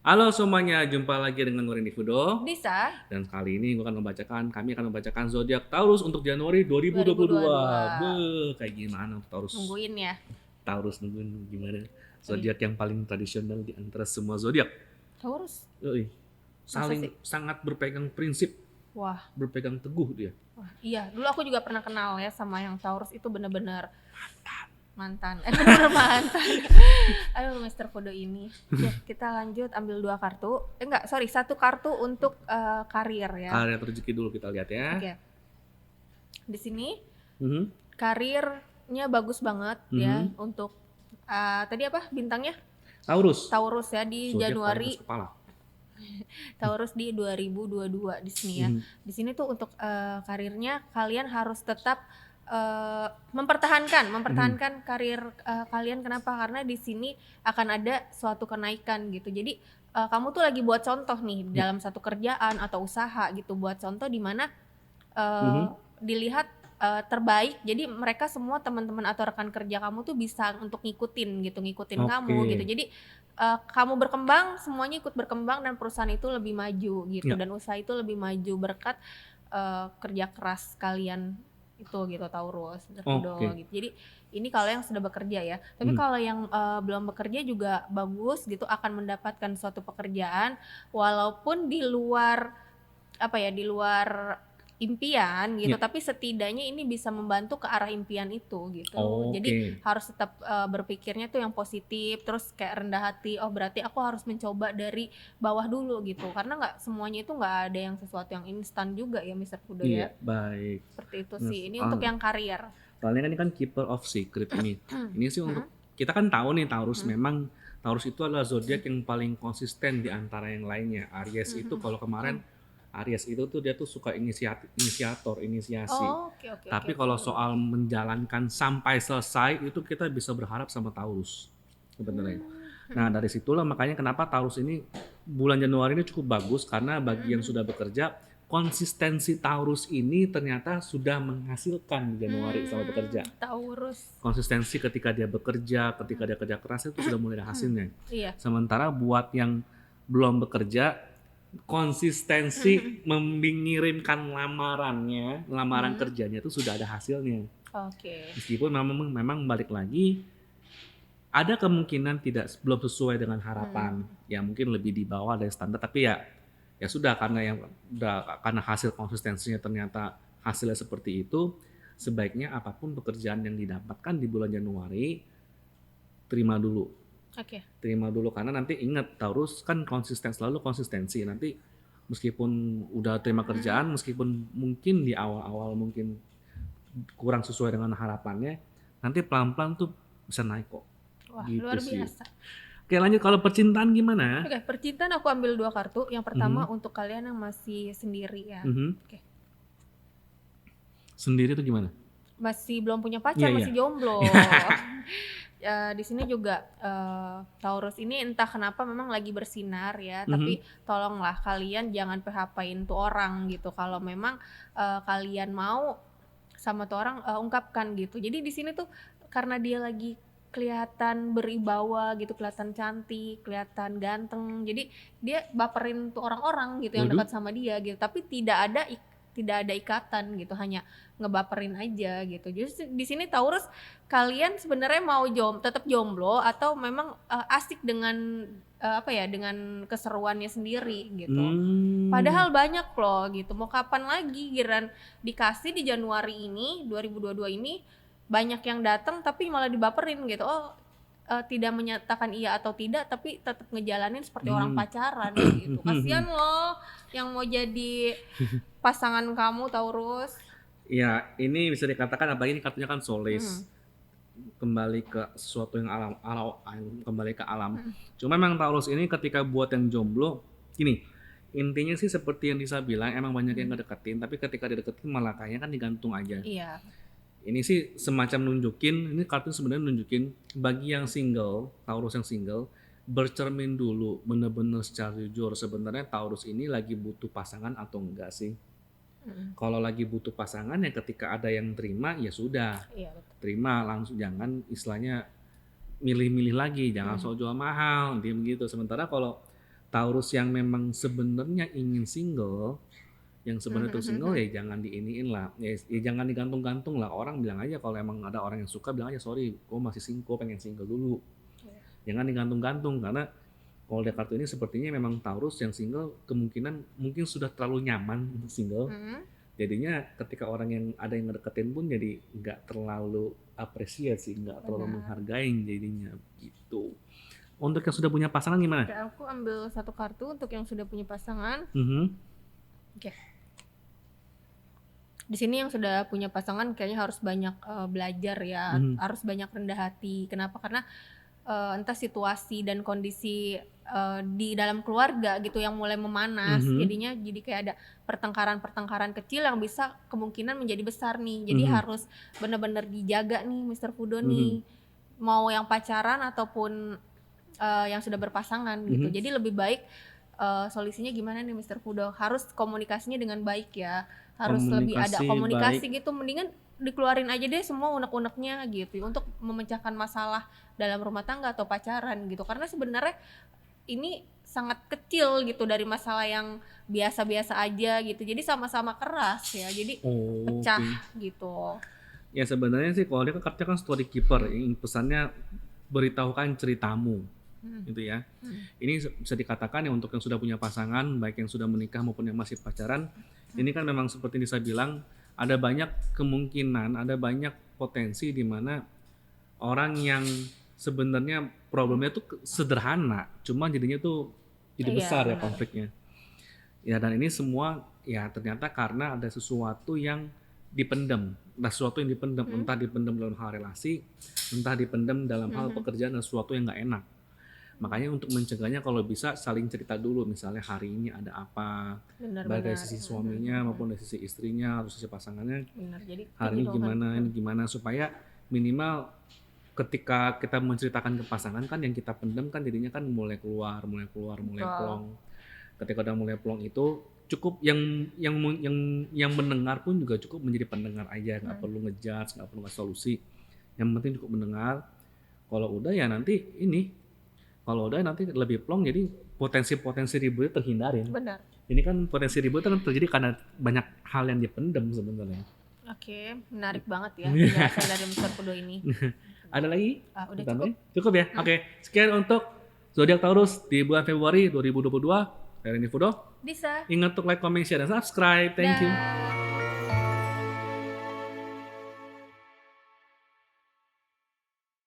Halo semuanya, jumpa lagi dengan gue Randy Fudo. Bisa, Dan kali ini kami akan membacakan zodiak Taurus untuk Januari 2022. 2022. Kayak gimana Taurus? Nungguin ya. Taurus nungguin gimana? Wih, Zodiak yang paling tradisional di antara semua zodiak. Taurus. Yoi. Masa sih? Sangat berpegang prinsip, Wah, berpegang teguh dia. iya. Dulu aku juga pernah kenal ya sama yang Taurus itu bener-bener mantan. Bener mantan. Aduh, Mister Fudo ini. Ya, kita lanjut ambil 2 kartu. Enggak, sorry, 1 kartu untuk karir ya. Karya rezeki dulu kita lihat ya. Oke. Di sini Mhm. karirnya bagus banget ya untuk tadi apa bintangnya? Taurus. Taurus ya di Zodiak paling Januari. keras kepala. Taurus di 2022 di sini ya. Di sini tuh untuk karirnya kalian harus tetap mempertahankan karir kalian. Kenapa? Karena di sini akan ada suatu kenaikan gitu. Jadi kamu tuh lagi buat contoh nih dalam satu kerjaan atau usaha gitu, buat contoh di mana dilihat terbaik. Jadi mereka semua teman-teman atau rekan kerja kamu tuh bisa untuk ngikutin kamu gitu. Jadi kamu berkembang, semuanya ikut berkembang dan perusahaan itu lebih maju gitu. Ya. Dan usaha itu lebih maju berkat kerja keras kalian itu gitu, Taurus gitu. Jadi ini kalau yang sudah bekerja ya. Tapi kalau yang belum bekerja juga bagus gitu, akan mendapatkan suatu pekerjaan walaupun di luar di luar impian gitu, tapi setidaknya ini bisa membantu ke arah impian itu gitu. Jadi harus tetap berpikirnya tuh yang positif, terus kayak rendah hati. Oh berarti aku harus mencoba dari bawah dulu gitu, karena nggak semuanya itu nggak ada yang sesuatu yang instan juga ya, Mister Fudo ya. Baik. Seperti itu sih. Ini untuk yang karir. Soalnya ini kan keeper of secret ini. Ini sih untuk kita kan tahu nih Taurus memang Taurus itu adalah zodiak yang paling konsisten di antara yang lainnya. Aries itu kalau kemarin Aries itu tuh dia tuh suka inisiator, inisiasi. Oke. Tapi kalau soal menjalankan sampai selesai itu kita bisa berharap sama Taurus sebenarnya. Nah dari situlah makanya kenapa Taurus ini bulan Januari ini cukup bagus karena bagi yang sudah bekerja konsistensi Taurus ini ternyata sudah menghasilkan di Januari sama bekerja. Taurus. Konsistensi ketika dia bekerja, ketika dia kerja keras itu sudah mulai ada hasilnya. Iya. Sementara buat yang belum bekerja, konsistensi mengirimkan lamaran kerjanya itu sudah ada hasilnya. Oke. Meskipun memang balik lagi ada kemungkinan belum sesuai dengan harapan, ya mungkin lebih di bawah dari standar, tapi ya sudah karena hasil konsistensinya ternyata hasilnya seperti itu, sebaiknya apapun pekerjaan yang didapatkan di bulan Januari terima dulu. Terima dulu karena nanti ingat Taurus kan selalu konsistensi. Nanti meskipun udah terima kerjaan, meskipun mungkin di awal-awal mungkin kurang sesuai dengan harapannya, nanti pelan-pelan tuh bisa naik kok. Wah, gitu luar sih. biasa. Oke lanjut, kalau percintaan gimana? Oke, percintaan aku ambil 2 kartu. Yang pertama untuk kalian yang masih sendiri ya. Oke. Sendiri tuh gimana? Masih belum punya pacar, masih jomblo. Di sini juga Taurus ini entah kenapa memang lagi bersinar ya, tapi tolonglah kalian jangan PHP-in tuh orang gitu. Kalau memang kalian mau sama tuh orang, ungkapkan gitu. Jadi di sini tuh karena dia lagi kelihatan beribawa gitu, kelihatan cantik, kelihatan ganteng. Jadi dia baperin tuh orang-orang gitu yang dekat sama dia gitu. Tapi tidak ada ikatan gitu, hanya ngebaperin aja gitu. Jadi di sini Taurus kalian sebenarnya mau tetap jomblo atau memang asik dengan dengan keseruannya sendiri gitu. Padahal banyak loh gitu. Mau kapan lagi giran dikasih di Januari ini 2022 ini banyak yang datang tapi malah dibaperin gitu. Tidak menyatakan iya atau tidak tapi tetap ngejalanin seperti orang pacaran gitu. Kasian loh yang mau jadi pasangan kamu Taurus. Ya ini bisa dikatakan apalagi ini kartunya kan Solis. Kembali ke sesuatu yang kembali ke alam. Cuma memang Taurus ini ketika buat yang jomblo gini, intinya sih seperti yang Lisa bilang emang banyak yang ngedeketin, tapi ketika dideketin malah kayaknya kan digantung aja. Iya. Ini sih semacam ini kartu sebenarnya nunjukin bagi yang single, Taurus yang single, bercermin dulu bener-bener secara jujur sebenarnya Taurus ini lagi butuh pasangan atau enggak sih. Kalau lagi butuh pasangan ya ketika ada yang terima ya sudah. Iya, betul. Terima langsung, jangan istilahnya milih-milih lagi, jangan sok jual mahal, begitu. Sementara kalau Taurus yang memang sebenarnya ingin single, yang sebenarnya tuh single Mhm. ya jangan diiniin lah, ya jangan digantung-gantung lah. Orang bilang aja kalau emang ada orang yang suka bilang aja, sorry, gue masih single, pengen single dulu. Iya. Jangan digantung-gantung karena kalau lihat kartu ini sepertinya memang Taurus yang single kemungkinan mungkin sudah terlalu nyaman untuk single. Mhm. Jadinya ketika orang yang ada yang ngedeketin pun jadi nggak terlalu apresiasi, nggak terlalu Benar. menghargai jadinya gitu. Untuk yang sudah punya pasangan gimana? Oke, aku ambil satu kartu untuk yang sudah punya pasangan. Mhm. Oke. Di sini yang sudah punya pasangan kayaknya harus banyak belajar ya, harus banyak rendah hati. Kenapa? Karena entah situasi dan kondisi di dalam keluarga gitu yang mulai memanas, jadinya jadi kayak ada pertengkaran-pertengkaran kecil yang bisa kemungkinan menjadi besar nih. Jadi harus benar-benar dijaga nih Mr. Fudo nih, mau yang pacaran ataupun yang sudah berpasangan gitu. Jadi lebih baik solusinya gimana nih Mr. Fudo? Harus komunikasinya dengan baik ya, harus lebih ada komunikasi gitu. Mendingan dikeluarin aja deh semua unek-uneknya gitu untuk memecahkan masalah dalam rumah tangga atau pacaran gitu. Karena sebenarnya ini sangat kecil gitu dari masalah yang biasa-biasa aja gitu. Jadi sama-sama keras ya. Jadi pecah gitu. Ya sebenarnya sih kalau dia kan kartunya kan story keeper, yang pesannya beritahukan ceritamu. Gitu ya. Ini bisa dikatakan ya untuk yang sudah punya pasangan, baik yang sudah menikah maupun yang masih pacaran, ini kan memang seperti yang saya bilang, ada banyak kemungkinan, ada banyak potensi di mana orang yang sebenarnya problemnya tuh sederhana, cuma jadinya tuh jadi besar ya konfliknya. Ya dan ini semua ya ternyata karena ada sesuatu yang dipendam, entah dipendam dalam hal relasi, entah dipendam dalam hal pekerjaan dan sesuatu yang nggak enak. Makanya untuk mencegahnya kalau bisa saling cerita dulu, misalnya hari ini ada apa, baik dari sisi suaminya maupun dari sisi istrinya atau sisi pasangannya. Jadi hari ini gimana supaya minimal ketika kita menceritakan ke pasangan kan yang kita pendam kan jadinya kan mulai keluar, mulai plong. Ketika udah mulai plong itu cukup yang mendengar pun juga cukup menjadi pendengar aja, nggak perlu ngejudge, nggak perlu ngasih solusi. Yang penting cukup mendengar. Kalau udah nanti lebih plong, jadi potensi ributnya terhindarin. Benar. Ini kan potensi ributnya kan terjadi karena banyak hal yang dipendam sebenarnya. Oke, menarik banget ya penjelasan dari Mr. Fudo ini. Ada lagi? Udah cukup. Cukup ya? Oke. Sekian untuk Zodiak Taurus di bulan Februari 2022. Dari ini Fudo. Bisa. Ingat untuk like, comment, share, dan subscribe. Thank you.